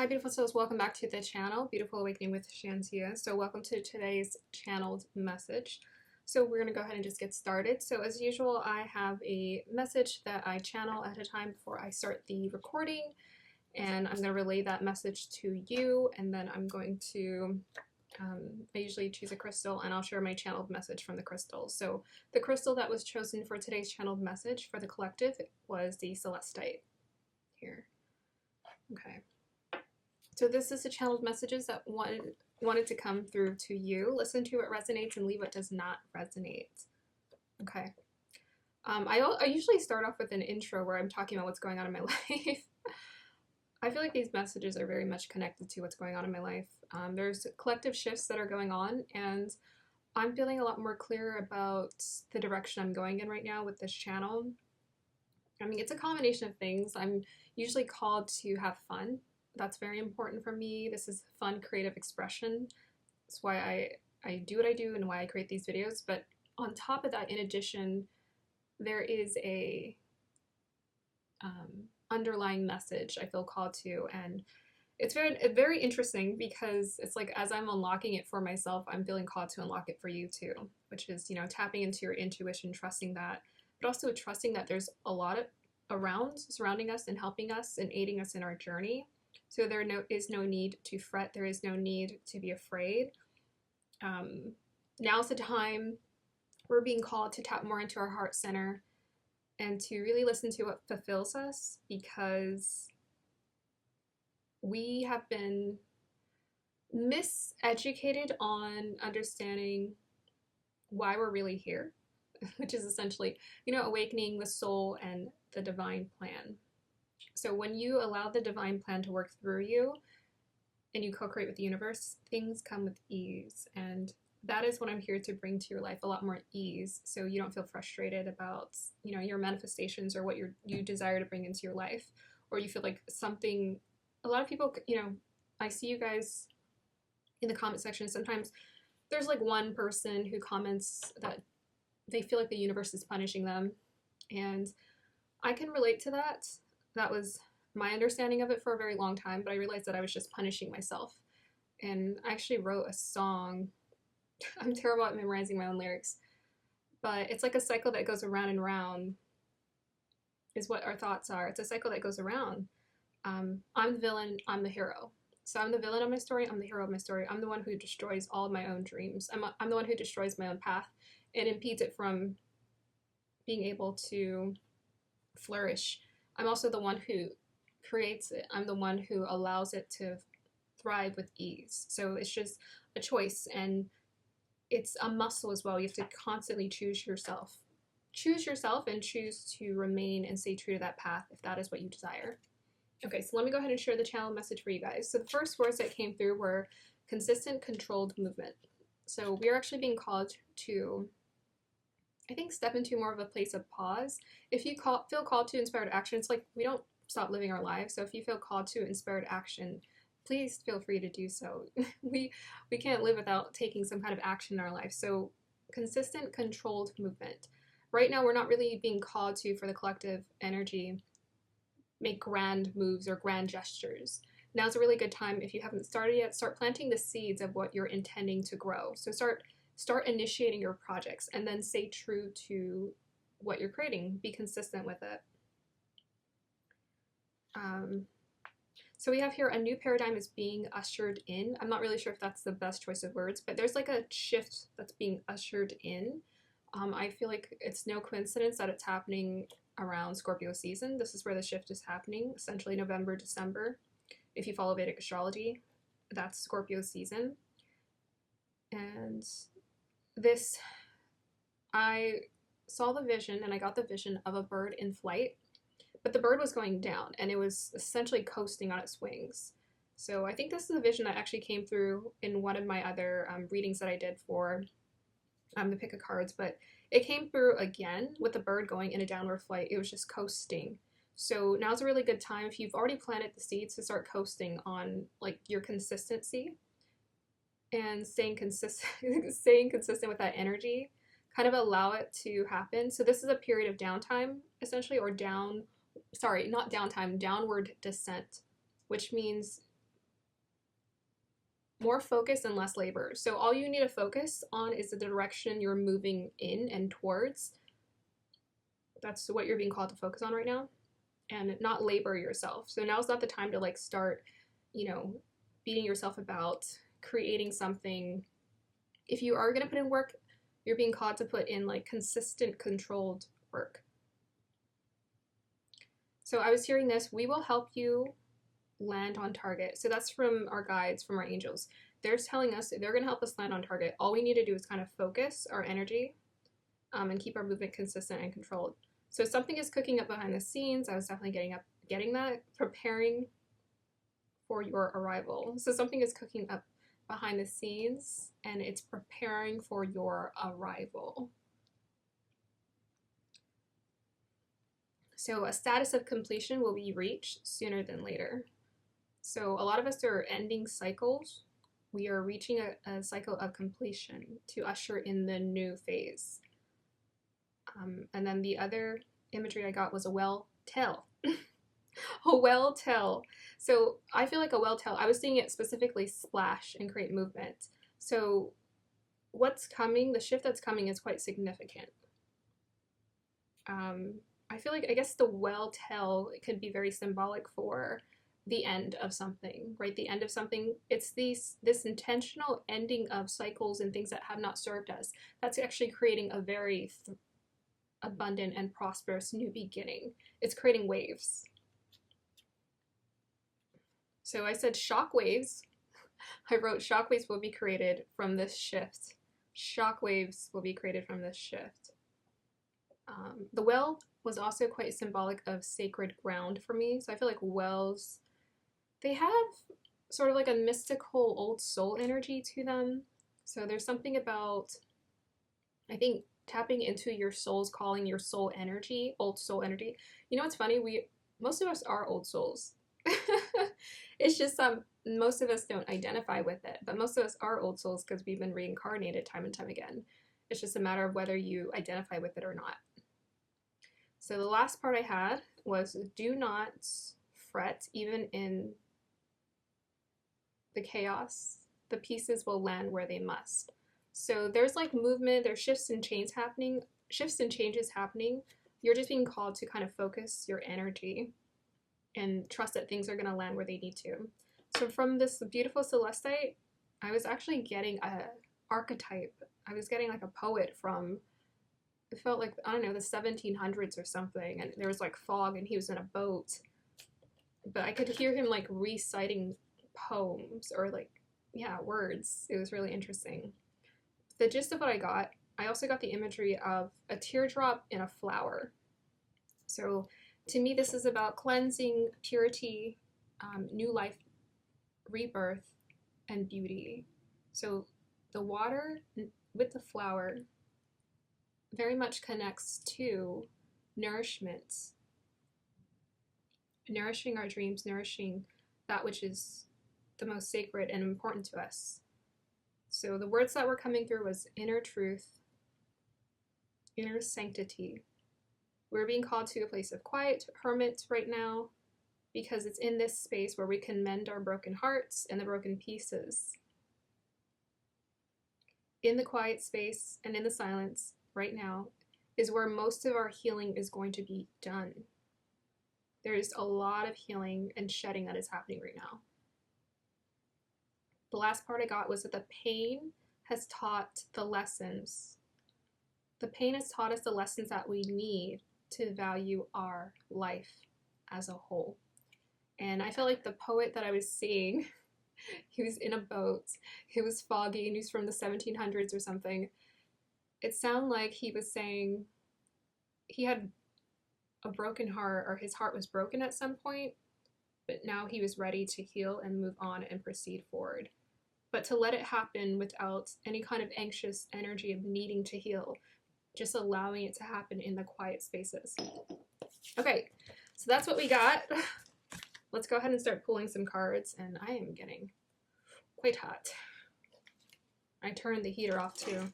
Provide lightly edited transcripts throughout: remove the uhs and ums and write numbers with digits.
Hi beautiful souls, welcome back to the channel, Beautiful Awakening with Shantia. So welcome to today's channeled message. So we're going to go ahead and just get started. So as usual, I have a message that I channel at a time before I start the recording, and I'm going to relay that message to you, and then I'm going to, I usually choose a crystal and I'll share my channeled message from the crystal. So the crystal that was chosen for today's channeled message for the collective was the Celestite here. Okay. So this is the channeled messages that wanted to come through to you. Listen to what resonates and leave what does not resonate. Okay. I usually start off with an intro where I'm talking about what's going on in my life. I feel like these messages are very much connected to what's going on in my life. There's collective shifts that are going on, and I'm feeling a lot more clear about the direction I'm going in right now with this channel. I mean, it's a combination of things. I'm usually called to have fun. That's very important for me. This is fun, creative expression. That's why I do what I do and why I create these videos. But on top of that, in addition, there is a underlying message I feel called to, and it's very interesting because it's like as I'm unlocking it for myself, I'm feeling called to unlock it for you too, which is, you know, tapping into your intuition, trusting that, but also trusting that there's a lot of around surrounding us and helping us and aiding us in our journey. So there is no need to fret. There is no need to be afraid. Now's the time we're being called to tap more into our heart center and to really listen to what fulfills us, because we have been miseducated on understanding why we're really here, which is essentially, you know, awakening the soul and the divine plan. So when you allow the divine plan to work through you and you co-create with the universe, things come with ease. And that is what I'm here to bring to your life, a lot more ease, so you don't feel frustrated about, you know, your manifestations or what you desire to bring into your life, or you feel like something. A lot of people, you know, I see you guys in the comment section. Sometimes there's like one person who comments that they feel like the universe is punishing them, and I can relate to that. That was my understanding of it for a very long time, but I realized that I was just punishing myself. And I actually wrote a song. I'm terrible at memorizing my own lyrics, but it's like a cycle that goes around and around is what our thoughts are. It's a cycle that goes around. I'm the villain, I'm the hero. So I'm the villain of my story, I'm the hero of my story. I'm the one who destroys all of my own dreams. I'm the one who destroys my own path and impedes it from being able to flourish. I'm also the one who creates it. I'm the one who allows it to thrive with ease. So it's just a choice, and it's a muscle as well. You have to constantly choose yourself. Choose yourself and choose to remain and stay true to that path if that is what you desire. Okay, so let me go ahead and share the channel message for you guys. So the first words that came through were consistent, controlled movement. So we are actually being called to, I think, step into more of a place of pause. If you feel called to inspired action, it's like we don't stop living our lives. So if you feel called to inspired action, please feel free to do so. we can't live without taking some kind of action in our life. So consistent, controlled movement. Right now, we're not really being called to, for the collective energy, make grand moves or grand gestures. Now's a really good time, if you haven't started yet, start planting the seeds of what you're intending to grow. So start initiating your projects, and then stay true to what you're creating. Be consistent with it. So we have here a new paradigm is being ushered in. I'm not really sure if that's the best choice of words, but there's like a shift that's being ushered in. I feel like it's no coincidence that it's happening around Scorpio season. This is where the shift is happening, essentially November, December. If you follow Vedic astrology, that's Scorpio season. And this, I saw the vision, and I got the vision of a bird in flight, but the bird was going down and it was essentially coasting on its wings. So I think this is a vision that actually came through in one of my other readings that I did for the pick of cards, but it came through again with the bird going in a downward flight. It was just coasting. So now's a really good time, if you've already planted the seeds, to start coasting on like your consistency and staying consistent with that energy. Kind of allow it to happen. So this is a period of downtime, essentially, or downward descent, which means more focus and less labor. So all you need to focus on is the direction you're moving in and towards. That's what you're being called to focus on right now, and not labor yourself. So now's not the time to like start, you know, beating yourself about creating something. If you are going to put in work, you're being called to put in like consistent, controlled work. So I was hearing this, we will help you land on target. So that's from our guides, from our angels. They're telling us they're going to help us land on target. All we need to do is kind of focus our energy and keep our movement consistent and controlled. So something is cooking up behind the scenes. I was definitely getting that, preparing for your arrival. So something is cooking up behind the scenes and it's preparing for your arrival. So a status of completion will be reached sooner than later. So a lot of us are ending cycles. We are reaching a cycle of completion to usher in the new phase. And then the other imagery I got was a well tell. A well tell. So I feel like a well tell, I was seeing it specifically splash and create movement. So what's coming, the shift that's coming is quite significant. I feel like, I guess the well tell could be very symbolic for the end of something, right? The end of something. It's this intentional ending of cycles and things that have not served us. That's actually creating a very abundant and prosperous new beginning. It's creating waves. So I said shock waves. I wrote shock waves will be created from this shift. Shock waves will be created from this shift. The well was also quite symbolic of sacred ground for me. So I feel like wells, they have sort of like a mystical old soul energy to them. So there's something about, I think, tapping into your soul's calling, your soul energy, old soul energy. You know what's funny? Most of us are old souls. It's just most of us don't identify with it, but most of us are old souls because we've been reincarnated time and time again. It's just a matter of whether you identify with it or not. So the last part I had was do not fret, even in the chaos. The pieces will land where they must. So there's like movement, there's shifts and changes happening. You're just being called to kind of focus your energy and trust that things are going to land where they need to. So from this beautiful celestite, I was actually getting an archetype. I was getting like a poet from, it felt like, I don't know, the 1700s or something, and there was like fog and he was in a boat. But I could hear him like reciting poems or like, yeah, words. It was really interesting. The gist of what I also got the imagery of a teardrop in a flower. So to me, this is about cleansing, purity, new life, rebirth, and beauty. So the water with the flower very much connects to nourishment, nourishing our dreams, nourishing that which is the most sacred and important to us. So the words that were coming through was inner truth, inner sanctity. We're being called to a place of quiet, hermit right now, because it's in this space where we can mend our broken hearts and the broken pieces. In the quiet space and in the silence right now is where most of our healing is going to be done. There's a lot of healing and shedding that is happening right now. The last part I got was that the pain has taught the lessons. The pain has taught us the lessons that we need to value our life as a whole. And I felt like the poet that I was seeing, he was in a boat, it was foggy, and he was from the 1700s or something. It sounded like he was saying he had a broken heart, or his heart was broken at some point, but now he was ready to heal and move on and proceed forward. But to let it happen without any kind of anxious energy of needing to heal, just allowing it to happen in the quiet spaces. Okay, so that's what we got. Let's go ahead and start pulling some cards, and I am getting quite hot. I turned the heater off too.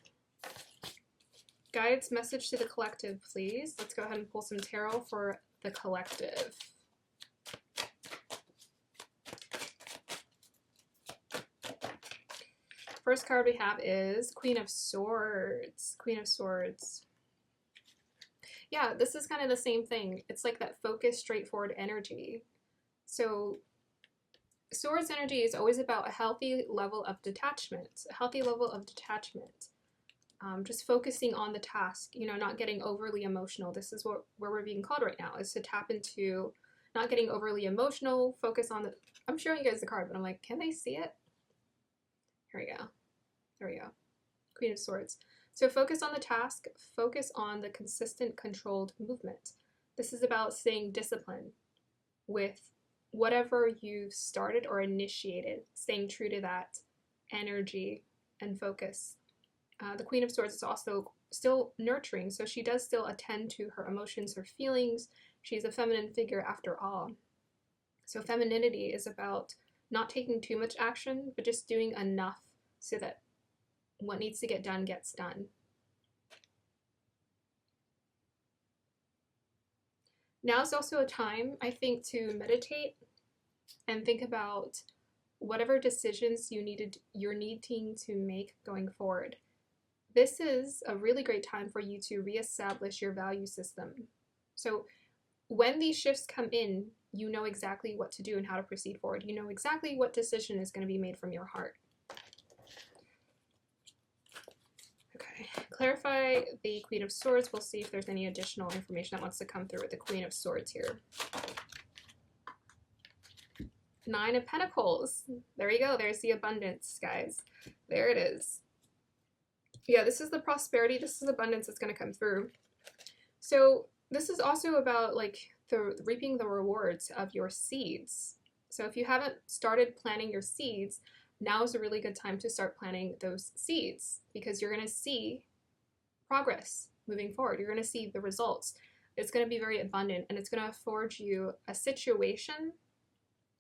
Guides, message to the collective, please. Let's go ahead and pull some tarot for the collective. first card we have is Queen of Swords. Queen of Swords. Yeah, this is kind of the same thing. It's like that focused, straightforward energy. So Swords energy is always about a healthy level of detachment, a healthy level of detachment. Just focusing on the task, you know, not getting overly emotional. This is where we're being called right now, is to tap into not getting overly emotional, focus on the, I'm showing you guys the card, but I'm like, can they see it? Here we go. There we go. Queen of Swords. So focus on the task, focus on the consistent, controlled movement. This is about staying disciplined with whatever you've started or initiated, staying true to that energy and focus. The Queen of Swords is also still nurturing, so she does still attend to her emotions, her feelings. She's a feminine figure after all. So femininity is about not taking too much action, but just doing enough so that what needs to get done gets done. Now is also a time, I think, to meditate and think about whatever decisions you're needing to make going forward. This is a really great time for you to reestablish your value system. So when these shifts come in, you know exactly what to do and how to proceed forward. You know exactly what decision is going to be made from your heart. Okay, clarify the Queen of Swords. We'll see if there's any additional information that wants to come through with the Queen of Swords here. Nine of Pentacles. There you go. There's the abundance, guys. There it is. Yeah, this is the prosperity. This is abundance that's going to come through. So this is also about like the reaping the rewards of your seeds. So if you haven't started planting your seeds, now is a really good time to start planting those seeds, because you're going to see progress moving forward. You're going to see the results. It's going to be very abundant, and it's going to afford you a situation,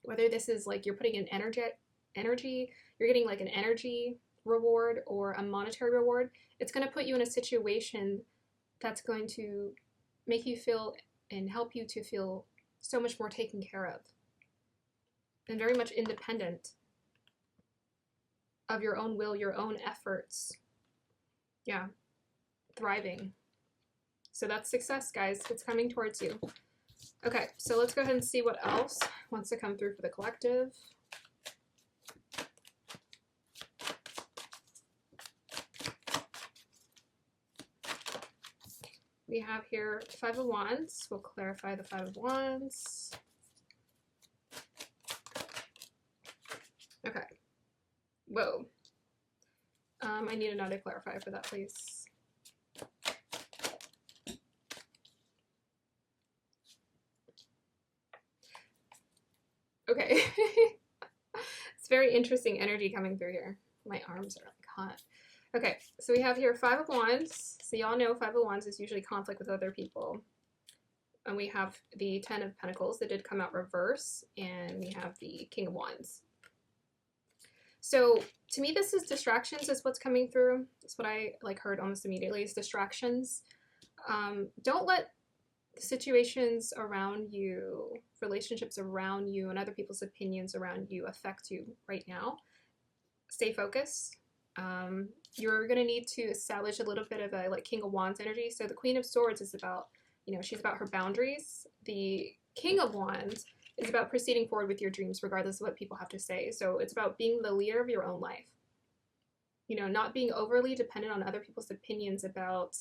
whether this is like you're putting in energy, you're getting like an energy reward or a monetary reward. It's going to put you in a situation that's going to make you feel and help you to feel so much more taken care of and very much independent of your own will, your own efforts. Yeah, thriving. So that's success, guys. It's coming towards you. Okay, so let's go ahead and see what else wants to come through for the collective. We have here Five of Wands. We'll clarify the Five of Wands. Okay. Whoa. I need another clarifier for that, please. Okay. It's very interesting energy coming through here. My arms are like hot. Okay, so we have here Five of Wands. So y'all know Five of Wands is usually conflict with other people. And we have the Ten of Pentacles that did come out reverse. And we have the King of Wands. So to me, this is distractions is what's coming through. That's what I like heard almost immediately is distractions. Don't let situations around you, relationships around you, and other people's opinions around you affect you right now. Stay focused. You're going to need to establish a little bit of a like King of Wands energy. So the Queen of Swords is about, you know, she's about her boundaries. The King of Wands is about proceeding forward with your dreams regardless of what people have to say. So it's about being the leader of your own life. You know, not being overly dependent on other people's opinions about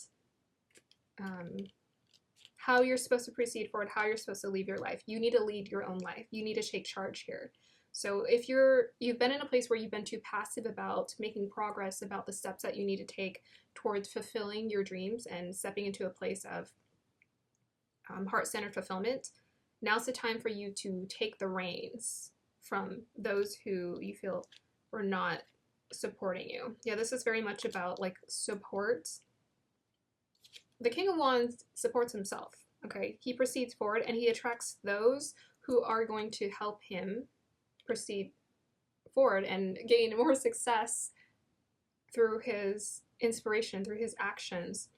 how you're supposed to proceed forward, how you're supposed to live your life. You need to lead your own life. You need to take charge here. So if you've been in a place where you've been too passive about making progress, about the steps that you need to take towards fulfilling your dreams and stepping into a place of heart-centered fulfillment, now's the time for you to take the reins from those who you feel were not supporting you. Yeah, this is very much about like support. The King of Wands supports himself, okay? He proceeds forward and he attracts those who are going to help him proceed forward and gain more success through his inspiration, through his actions.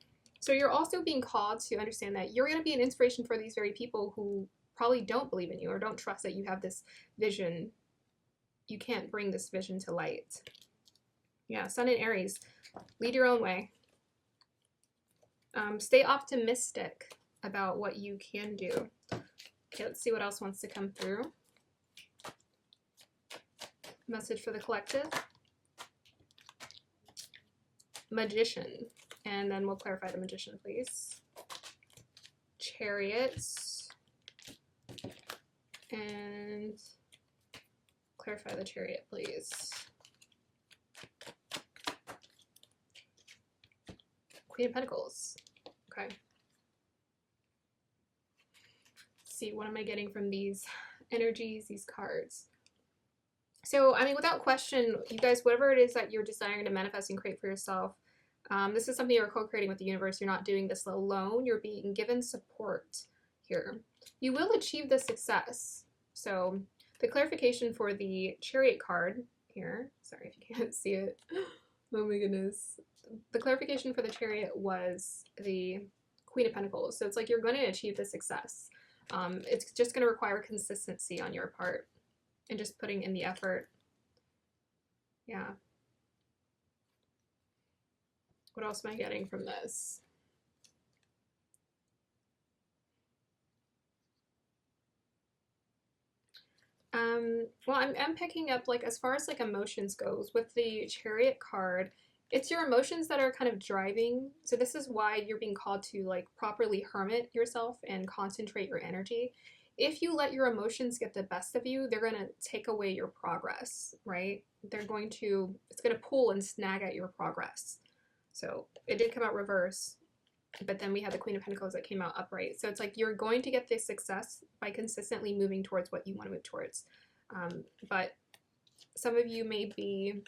So you're also being called to understand that you're going to be an inspiration for these very people who probably don't believe in you or don't trust that you have this vision. You can't bring this vision to light. Yeah, Sun in Aries. Lead your own way. Stay optimistic about what you can do. Okay, let's see what else wants to come through. Message for the collective. Magician. And then we'll clarify the Magician, please. Chariots. And clarify the Chariot, please. Queen of Pentacles. Okay. Let's see, what am I getting from these energies, these cards? So, I mean, without question, you guys, whatever it is that you're desiring to manifest and create for yourself, this is something you're co-creating with the universe. You're not doing this alone. You're being given support here. You will achieve the success. So, the clarification for the Chariot card here, sorry if you can't see it. Oh my goodness. The clarification for the Chariot was the Queen of Pentacles. So it's like you're going to achieve the success. It's just going to require consistency on your part and just putting in the effort. Yeah. What else am I getting from this? Well, I'm picking up, like, as far as like emotions goes with the Chariot card, it's your emotions that are kind of driving. So this is why you're being called to like properly hermit yourself and concentrate your energy. If you let your emotions get the best of you, they're going to take away your progress, right? It's going to pull and snag at your progress. So it did come out reverse, but then we had the Queen of Pentacles that came out upright. So it's like you're going to get this success by consistently moving towards what you want to move towards. But some of you may be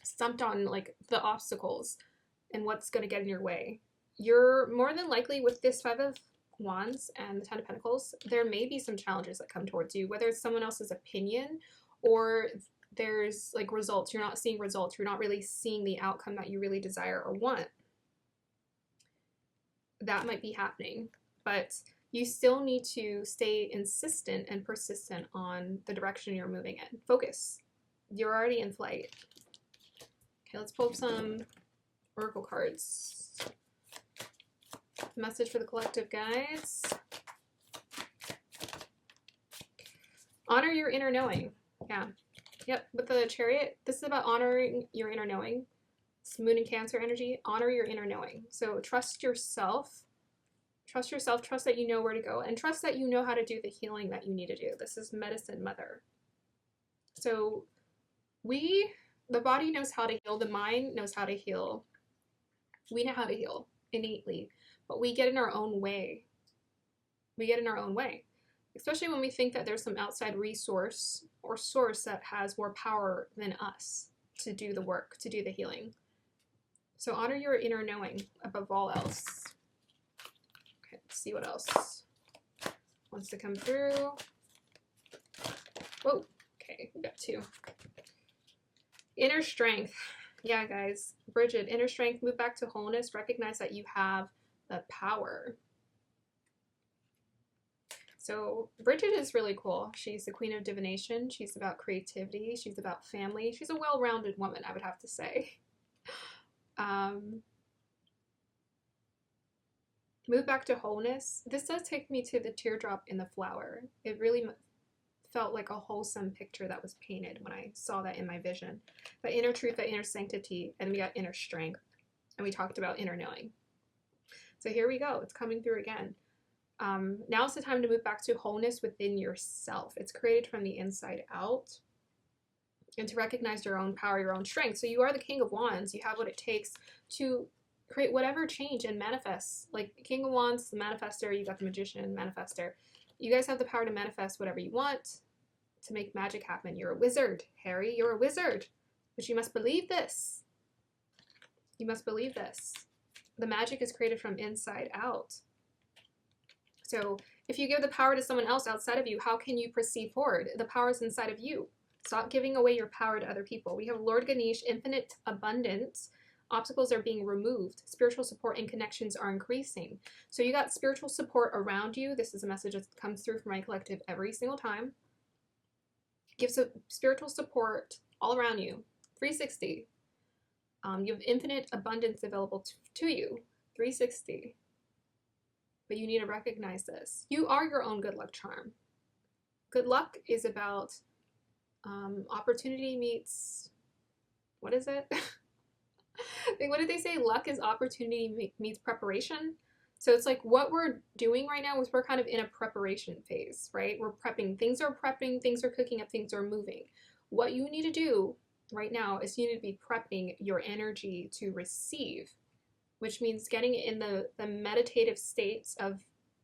stumped on like the obstacles and what's going to get in your way. You're more than likely, with this Five of Wands and the Ten of Pentacles, there may be some challenges that come towards you, whether it's someone else's opinion or there's like results. You're not seeing results. You're not really seeing the outcome that you really desire or want. That might be happening, but you still need to stay insistent and persistent on the direction you're moving in. Focus. You're already in flight. Okay, let's pull some oracle cards. Message for the collective, guys. Honor your inner knowing. Yeah. Yep, with the Chariot, this is about honoring your inner knowing. It's Moon and Cancer energy. Honor your inner knowing. So trust yourself. Trust yourself. Trust that you know where to go. And trust that you know how to do the healing that you need to do. This is Medicine Mother. So the body knows how to heal. The mind knows how to heal. We know how to heal innately. But we get in our own way. We get in our own way. Especially when we think that there's some outside resource or source that has more power than us to do the work, to do the healing. So honor your inner knowing above all else. Okay, let's see what else wants to come through. Whoa, okay, we got two. Inner strength. Yeah, guys. Bridget, inner strength, move back to wholeness. Recognize that you have the power. So Bridget is really cool. She's the Queen of Divination. She's about creativity. She's about family. She's a well-rounded woman, I would have to say. Move back to wholeness. This does take me to the teardrop in the flower. It really felt like a wholesome picture that was painted when I saw that in my vision. The inner truth, the inner sanctity, and we got inner strength. And we talked about inner knowing. So here we go. It's coming through again. Now's the time to move back to wholeness within yourself. It's created from the inside out. And to recognize your own power, your own strength. So you are the King of Wands. You have what it takes to create whatever change and manifest. Like King of Wands, the manifester, you got the Magician, manifester. You guys have the power to manifest whatever you want, to make magic happen. You're a wizard, Harry. You're a wizard. But you must believe this. You must believe this. The magic is created from inside out. So if you give the power to someone else outside of you, how can you proceed forward? The power is inside of you. Stop giving away your power to other people. We have Lord Ganesh, infinite abundance. Obstacles are being removed. Spiritual support and connections are increasing. So you got spiritual support around you. This is a message that comes through from my collective every single time. Give spiritual support all around you. 360. You have infinite abundance available to you, 360. But you need to recognize this. You are your own good luck charm. Good luck is about opportunity meets, what is it? What did they say? Luck is opportunity meets preparation. So it's like what we're doing right now is we're kind of in a preparation phase, right? We're prepping. Things are prepping, things are cooking up, things are moving. What you need to do right now is you need to be prepping your energy to receive, which means getting in the meditative states of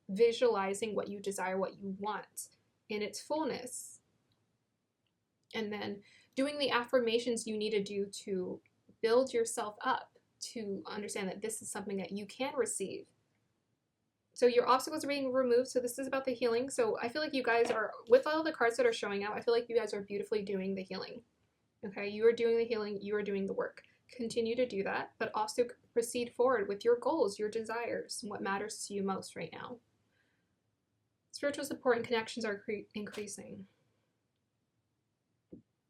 visualizing what you desire, what you want in its fullness. And then doing the affirmations you need to do to build yourself up to understand that this is something that you can receive. So your obstacles are being removed. So this is about the healing. So I feel like you guys are, with all the cards that are showing out, I feel like you guys are beautifully doing the healing. Okay, you are doing the healing, you are doing the work. Continue to do that, but also proceed forward with your goals, your desires, what matters to you most right now. Spiritual support and connections are increasing.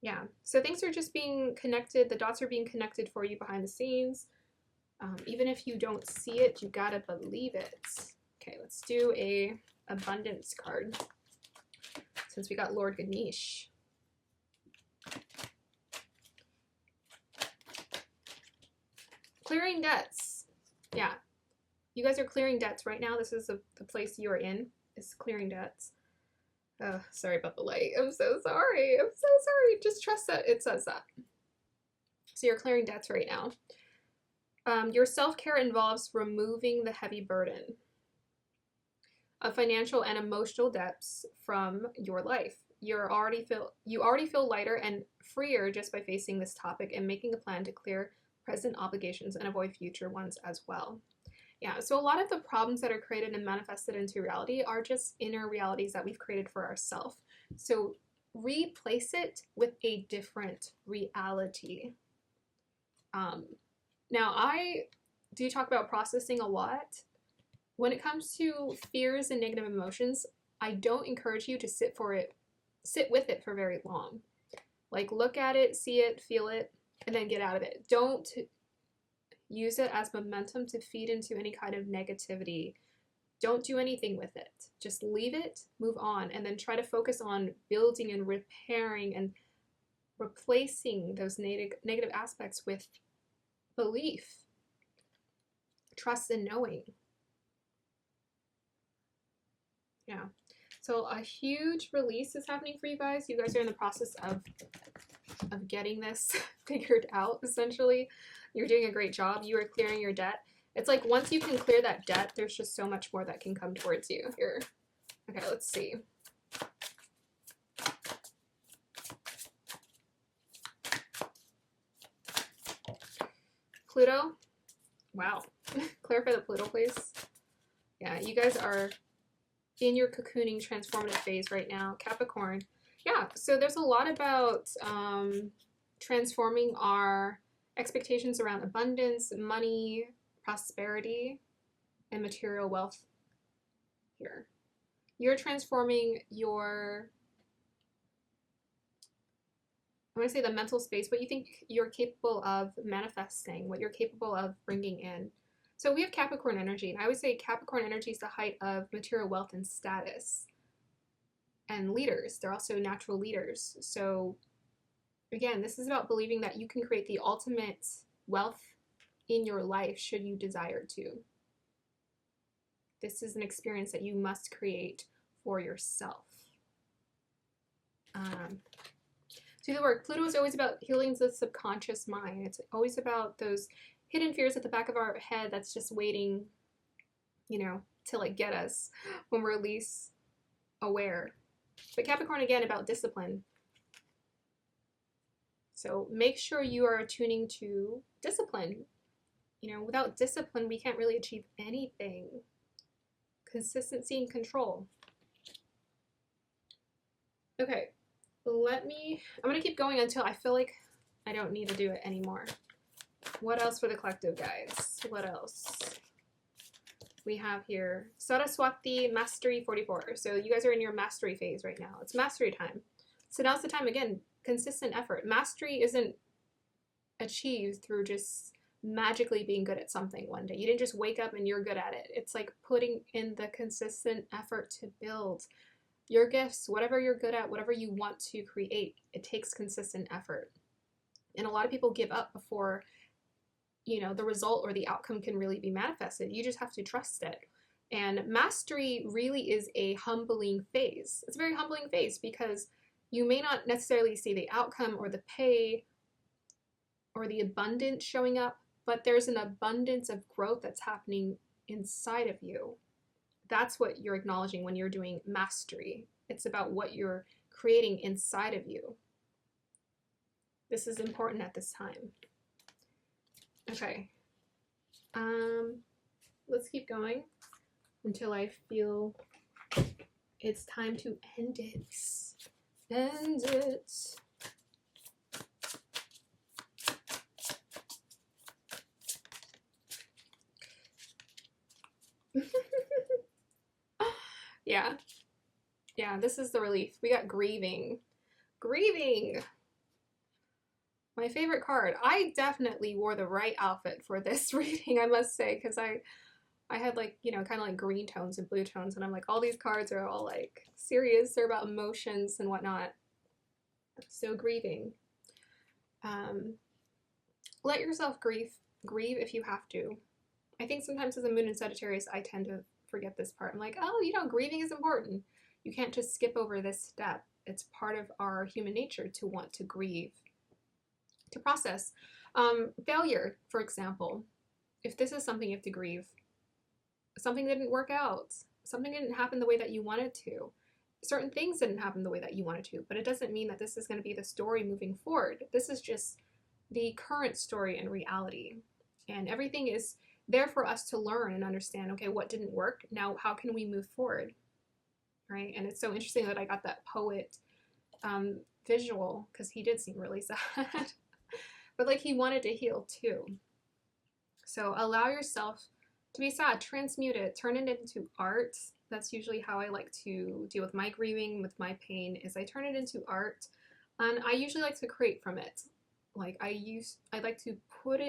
Yeah, so things are just being connected. The dots are being connected for you behind the scenes. Even if you don't see it, you gotta believe it. Okay, let's do a abundance card since we got Lord Ganesh. Clearing debts. Yeah, you guys are clearing debts right now. This is the place you are in, is clearing debts. Oh, sorry about the light. I'm so sorry. I'm so sorry. Just trust that it says that. So you're clearing debts right now. Your self-care involves removing the heavy burden of financial and emotional debts from your life. You already feel lighter and freer just by facing this topic and making a plan to clear present obligations and avoid future ones as well. Yeah, so a lot of the problems that are created and manifested into reality are just inner realities that we've created for ourselves. So replace it with a different reality. Now, I do talk about processing a lot. When it comes to fears and negative emotions, I don't encourage you to sit with it for very long. Like, look at it, see it, feel it, and then get out of it. Don't use it as momentum to feed into any kind of negativity. Don't do anything with it. Just leave it, move on, and then try to focus on building and repairing and replacing those negative aspects with belief, trust, and knowing. Yeah. So a huge release is happening for you guys. You guys are in the process of getting this figured out, essentially. You're doing a great job. You are clearing your debt. It's like once you can clear that debt, there's just so much more that can come towards you here. Okay, let's see. Pluto. Wow. Clarify the Pluto, please. Yeah, you guys are in your cocooning transformative phase right now. Capricorn. Yeah, so there's a lot about transforming our expectations around abundance, money, prosperity, and material wealth here. You're transforming your, I'm going to say the mental space, what you think you're capable of manifesting, what you're capable of bringing in. So we have Capricorn energy, and I would say Capricorn energy is the height of material wealth and status. And leaders, they're also natural leaders. So again, this is about believing that you can create the ultimate wealth in your life should you desire to. This is an experience that you must create for yourself. Do the work. Pluto is always about healing the subconscious mind. It's always about those hidden fears at the back of our head that's just waiting, you know, to like get us when we're least aware. But Capricorn, again, about discipline. So make sure you are attuning to discipline. You know, without discipline, we can't really achieve anything. Consistency and control. Okay, I'm going to keep going until I feel like I don't need to do it anymore. What else for the collective, guys? What else? We have here Saraswati Mastery 44. So you guys are in your mastery phase right now. It's mastery time. So now's the time, again, consistent effort. Mastery isn't achieve through just magically being good at something one day. You didn't just wake up and you're good at it. It's like putting in the consistent effort to build your gifts, whatever you're good at, whatever you want to create. It takes consistent effort. And a lot of people give up before, you know, the result or the outcome can really be manifested. You just have to trust it. And mastery really is a humbling phase. It's a very humbling phase because you may not necessarily see the outcome or the pay or the abundance showing up, but there's an abundance of growth that's happening inside of you. That's what you're acknowledging when you're doing mastery. It's about what you're creating inside of you. This is important at this time. Okay. Let's keep going until I feel it's time to end it. End it. Yeah. Yeah, this is the relief. We got grieving. Grieving. My favorite card. I definitely wore the right outfit for this reading, I must say, because I had like, you know, kind of like green tones and blue tones, and I'm like, all these cards are all like serious. They're about emotions and whatnot. So grieving. Let yourself grieve if you have to. I think sometimes as a moon in Sagittarius, I tend to forget this part. I'm like, oh, you know, grieving is important. You can't just skip over this step. It's part of our human nature to want to grieve, to process. Failure, for example. If this is something you have to grieve, something didn't work out, something didn't happen the way that you wanted to, certain things didn't happen the way that you wanted to, but it doesn't mean that this is going to be the story moving forward. This is just the current story and reality. And everything is there for us to learn and understand, okay, what didn't work? Now, how can we move forward? Right? And it's so interesting that I got that poet visual, because he did seem really sad. But like he wanted to heal too. So allow yourself to be sad, transmute it, turn it into art. That's usually how I like to deal with my grieving, with my pain, is I turn it into art. And I usually like to create from it. Like I like to put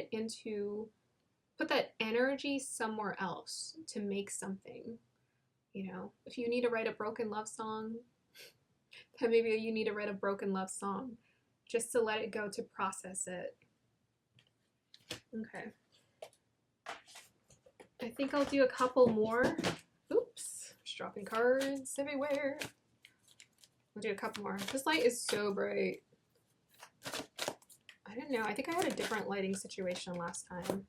that energy somewhere else to make something. You know, if you need to write a broken love song, then maybe you need to write a broken love song just to let it go, to process it. Okay. I think I'll do a couple more. Oops, just dropping cards everywhere. I'll do a couple more. This light is so bright. I don't know. I think I had a different lighting situation last time.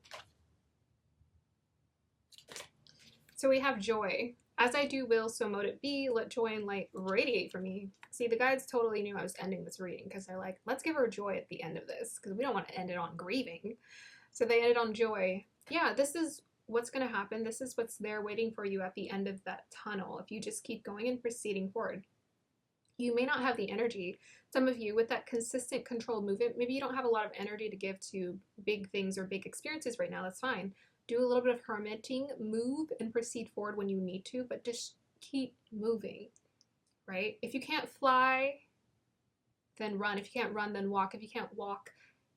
So we have joy. As I do will, so mote it be. Let joy and light radiate from me. See, the guides totally knew I was ending this reading because they're like, let's give her joy at the end of this because we don't want to end it on grieving. So they ended on joy. Yeah, this is what's going to happen. This is what's there waiting for you at the end of that tunnel if you just keep going and proceeding forward. You may not have the energy. Some of you with that consistent controlled movement, maybe you don't have a lot of energy to give to big things or big experiences right now. That's fine. Do a little bit of hermiting, move and proceed forward when you need to, but just keep moving, right? If you can't fly, then run. If you can't run, then walk. If you can't walk,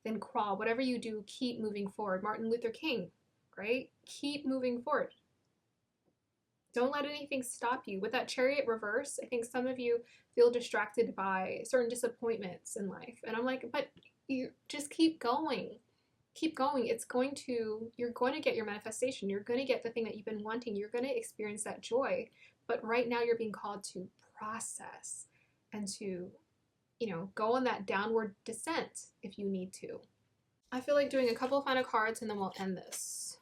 then crawl. Whatever you do, keep moving forward. Martin Luther King, right? Keep moving forward. Don't let anything stop you. With that Chariot reverse, I think some of you feel distracted by certain disappointments in life. And I'm like, but you just keep going. Keep going. You're going to get your manifestation. You're going to get the thing that you've been wanting. You're going to experience that joy. But right now you're being called to process and to, you know, go on that downward descent if you need to. I feel like doing a couple final cards and then we'll end this.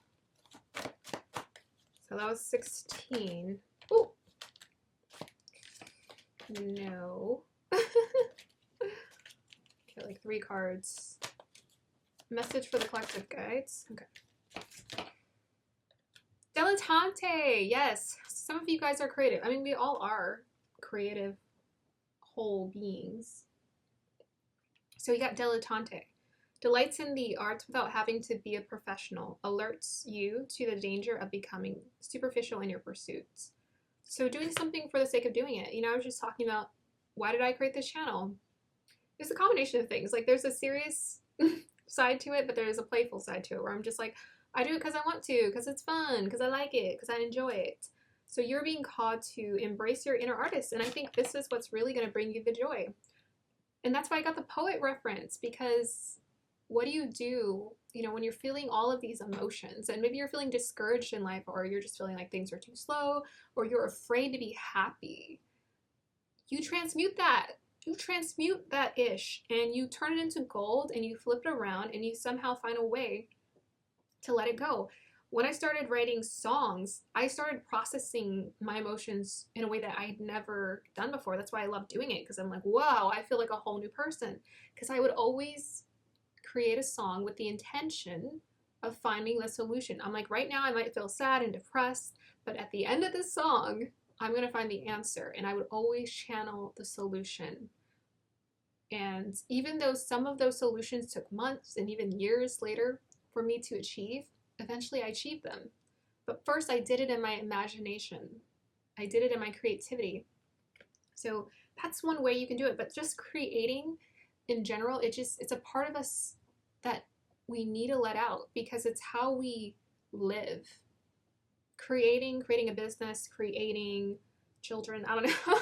So that was 16. Ooh. No. Okay, like 3 cards. Message for the collective guides. Okay. Dilettante. Yes. Some of you guys are creative. I mean, we all are creative whole beings. So you got dilettante. Delights in the arts without having to be a professional. Alerts you to the danger of becoming superficial in your pursuits. So doing something for the sake of doing it. You know, I was just talking about, why did I create this channel? It's a combination of things. Like there's a serious side to it, but there's a playful side to it where I'm just like, I do it because I want to, because it's fun, because I like it, because I enjoy it. So you're being called to embrace your inner artist. And I think this is what's really going to bring you the joy. And that's why I got the poet reference, because what do, you know, when you're feeling all of these emotions, and maybe you're feeling discouraged in life, or you're just feeling like things are too slow, or you're afraid to be happy, you transmute that. You transmute that ish and you turn it into gold, and you flip it around, and you somehow find a way to let it go. When I started writing songs, I started processing my emotions in a way that I had never done before. That's why I love doing it, because I'm like, wow, I feel like a whole new person. Because I would always create a song with the intention of finding the solution. I'm like, right now I might feel sad and depressed, but at the end of this song, I'm going to find the answer. And I would always channel the solution. And even though some of those solutions took months and even years later for me to achieve, eventually I achieved them. But first I did it in my imagination. I did it in my creativity. So that's one way you can do it. But just creating in general, it's a part of us that we need to let out, because it's how we live. Creating a business, creating children, I don't know,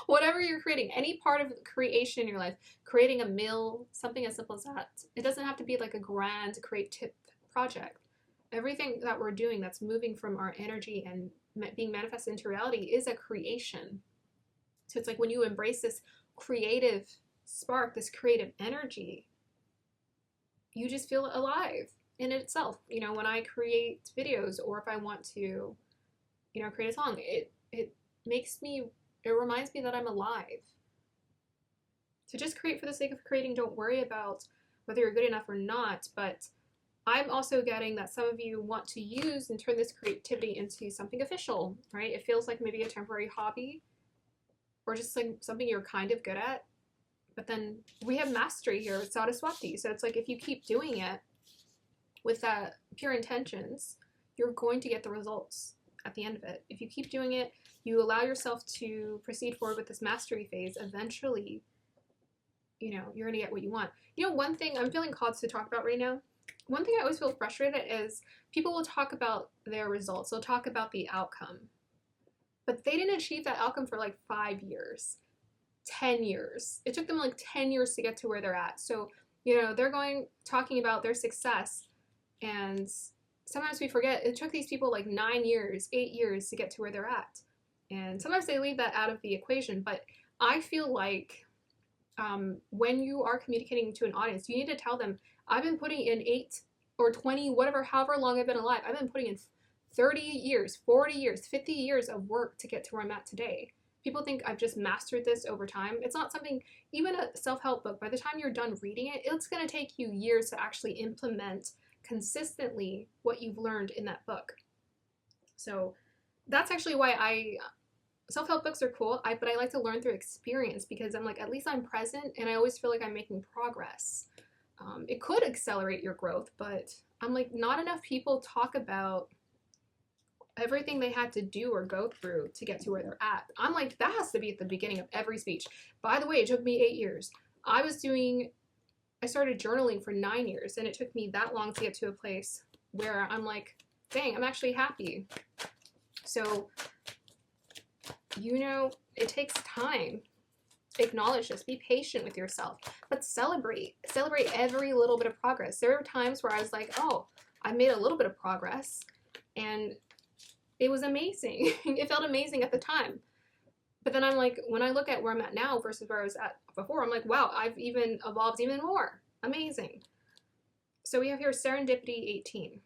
whatever you're creating, any part of creation in your life, creating a meal, something as simple as that. It doesn't have to be like a grand creative project. Everything that we're doing that's moving from our energy and being manifested into reality is a creation. So it's like when you embrace this creative spark, this creative energy, you just feel alive in itself. You know, when I create videos, or if I want to, you know, create a song, it reminds me that I'm alive. So just create for the sake of creating. Don't worry about whether you're good enough or not. But I'm also getting that some of you want to use and turn this creativity into something official, right? It feels like maybe a temporary hobby, or just like something you're kind of good at. But then we have mastery here with Saraswati. So it's like, if you keep doing it with that pure intentions, you're going to get the results at the end of it. If you keep doing it, you allow yourself to proceed forward with this mastery phase, eventually, you know, you're gonna get what you want. You know, one thing I'm feeling called to talk about right now, one thing I always feel frustrated is people will talk about their results. They'll talk about the outcome, but they didn't achieve that outcome for like 5 years, 10 years. It took them like 10 years to get to where they're at. So, you know, they're talking about their success, and sometimes we forget it took these people like 9 years, 8 years to get to where they're at. And sometimes they leave that out of the equation. But I feel like when you are communicating to an audience, you need to tell them, I've been putting in 8 or 20, whatever, however long I've been alive. I've been putting in 30 years, 40 years, 50 years of work to get to where I'm at today. People think I've just mastered this over time. It's not something, even a self-help book, by the time you're done reading it, it's going to take you years to actually implement consistently what you've learned in that book. So that's actually why self-help books are cool, but I like to learn through experience, because I'm like, at least I'm present, and I always feel like I'm making progress. It could accelerate your growth, but I'm like, not enough people talk about everything they had to do or go through to get to where they're at. I'm like, that has to be at the beginning of every speech. By the way, it took me 8 years. I started journaling for 9 years, and it took me that long to get to a place where I'm like, dang, I'm actually happy. So, you know, it takes time. Acknowledge this. Be patient with yourself, but celebrate every little bit of progress. There are times where I was like, oh, I made a little bit of progress, and it was amazing. It felt amazing at the time. But then I'm like, when I look at where I'm at now versus where I was at before, I'm like, wow, I've even evolved even more. Amazing. So we have here Serendipity 18.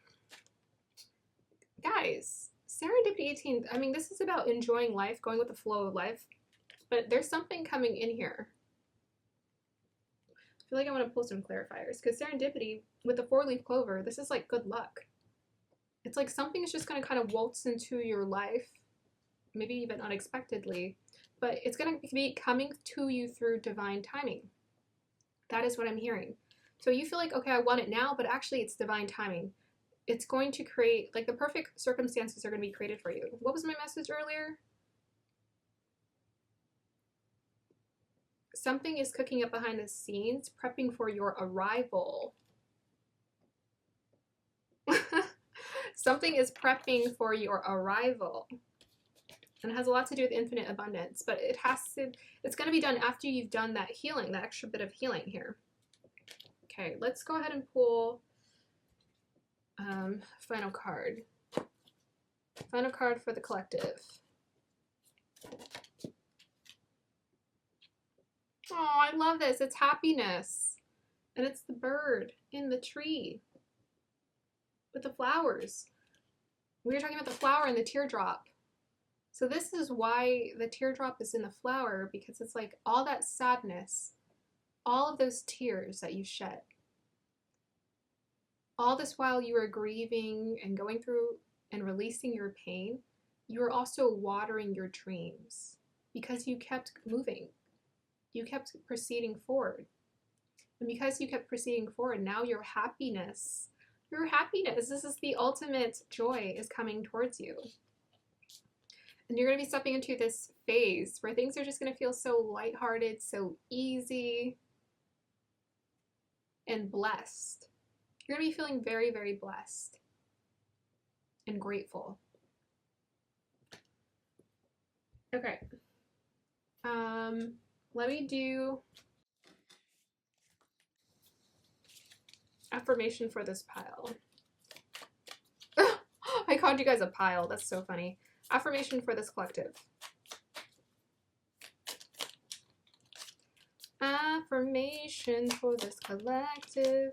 Guys, Serendipity 18, I mean, this is about enjoying life, going with the flow of life. But there's something coming in here. I feel like I want to pull some clarifiers, because serendipity with the 4-leaf clover, this is like good luck. It's like something is just going to kind of waltz into your life, maybe even unexpectedly, but it's going to be coming to you through divine timing. That is what I'm hearing. So you feel like, okay, I want it now, but actually it's divine timing. It's going to create, like, the perfect circumstances are going to be created for you. What was my message earlier? Something is cooking up behind the scenes, prepping for your arrival. Something is prepping for your arrival. And it has a lot to do with infinite abundance, but it's going to be done after you've done that healing, that extra bit of healing here. Okay, let's go ahead and pull final card. Final card for the collective. Oh, I love this. It's happiness. And it's the bird in the tree with the flowers. We were talking about the flower and the teardrop. So this is why the teardrop is in the flower, because it's like all that sadness, all of those tears that you shed, all this while you were grieving and going through and releasing your pain, you were also watering your dreams because you kept moving. You kept proceeding forward. And because you kept proceeding forward, now your happiness, this is the ultimate joy is coming towards you. And you're going to be stepping into this phase where things are just going to feel so lighthearted, so easy, and blessed. You're going to be feeling very, very blessed and grateful. Okay. Let me do affirmation for this pile. I called you guys a pile. That's so funny. Affirmation for this collective. Affirmation for this collective.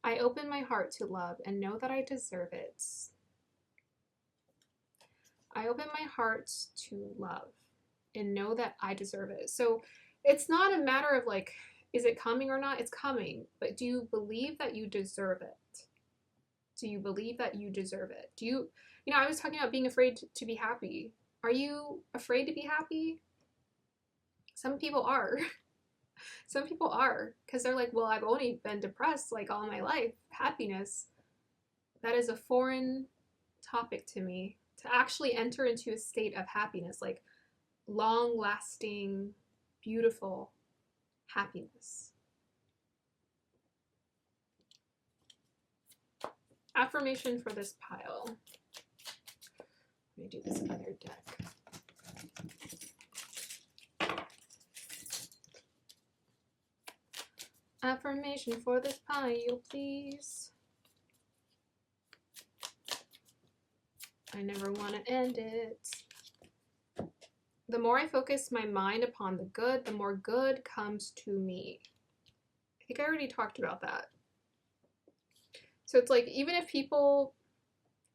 I open my heart to love and know that I deserve it. I open my heart to love and know that I deserve it. So it's not a matter of like, is it coming or not? It's coming. But do you believe that you deserve it? Do you believe that you deserve it? Do you, I was talking about being afraid to be happy. Are you afraid to be happy? Some people are. Some people are, because they're like, well, I've only been depressed like all my life. Happiness, that is a foreign topic to me. To actually enter into a state of happiness, like long-lasting, beautiful happiness. Affirmation for this pile. Let me do this other deck. Affirmation for this pile, please. I never want to end it. The more I focus my mind upon the good, the more good comes to me. I think I already talked about that. So it's like, even if people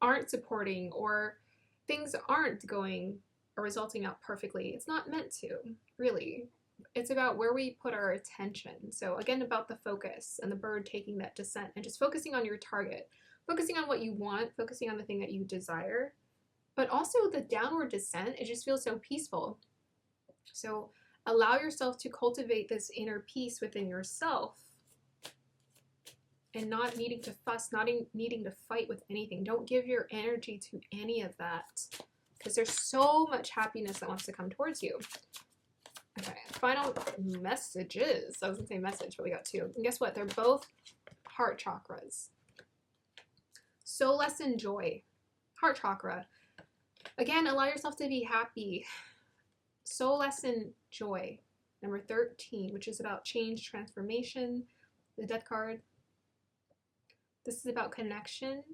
aren't supporting or things aren't going or resulting out perfectly, it's not meant to, really. It's about where we put our attention. So again, about the focus and the bird taking that descent and just focusing on your target, focusing on what you want, focusing on the thing that you desire, but also the downward descent, it just feels so peaceful. So allow yourself to cultivate this inner peace within yourself and not needing to fuss, not needing to fight with anything. Don't give your energy to any of that because there's so much happiness that wants to come towards you. Okay, final messages. I was going to say message, but we got two. And guess what? They're both heart chakras. Soul lesson joy. Heart chakra. Again, allow yourself to be happy. Soul lesson joy. Number 13, which is about change, transformation. The death card. This is about connection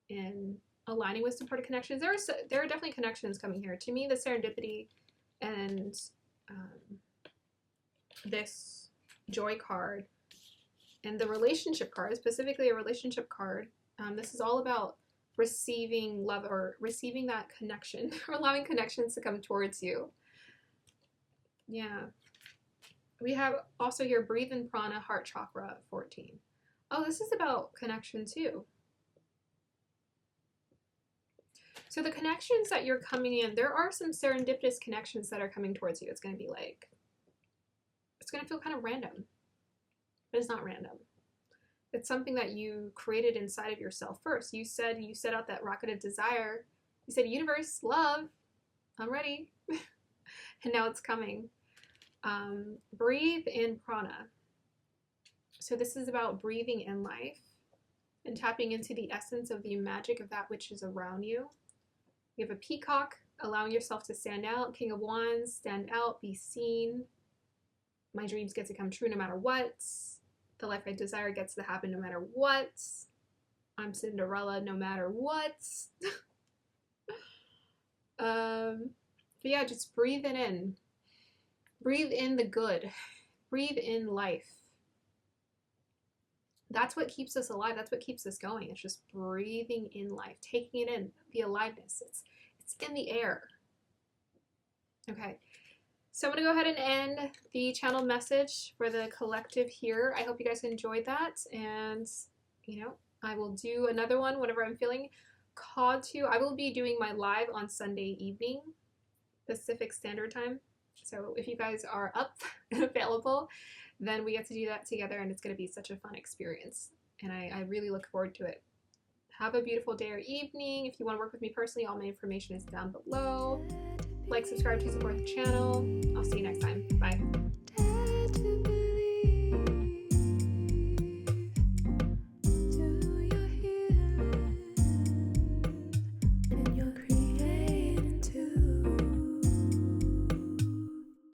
and aligning with supportive connections. There are definitely connections coming here. To me, the serendipity and this joy card and the relationship card, specifically a relationship card, this is all about receiving love or receiving that connection or allowing connections to come towards you. Yeah. We have also here breathe in prana, heart chakra, 14. Oh, this is about connection too. So the connections that you're coming in, there are some serendipitous connections that are coming towards you. It's going to be like, it's going to feel kind of random, but it's not random. It's something that you created inside of yourself first. You set out that rocket of desire. You said, universe, love, I'm ready. And now it's coming. Breathe in prana. So this is about breathing in life. and tapping into the essence of the magic of that which is around you. You have a peacock, allowing yourself to stand out. King of Wands, stand out, be seen. My dreams get to come true no matter what. The life I desire gets to happen no matter what. I'm Cinderella no matter what. But yeah, just breathe it in. Breathe in the good. Breathe in life. That's what keeps us alive. That's what keeps us going. It's just breathing in life, taking it in, the aliveness. It's in the air. Okay. So I'm going to go ahead and end the channel message for the collective here. I hope you guys enjoyed that. And, you know, I will do another one whenever I'm feeling called to. I will be doing my live on Sunday evening, Pacific Standard Time. So if you guys are up and available, then we get to do that together, and it's going to be such a fun experience. And I really look forward to it. Have a beautiful day or evening. If you want to work with me personally, all my information is down below. Like, subscribe to support the channel. I'll see you next time. Bye.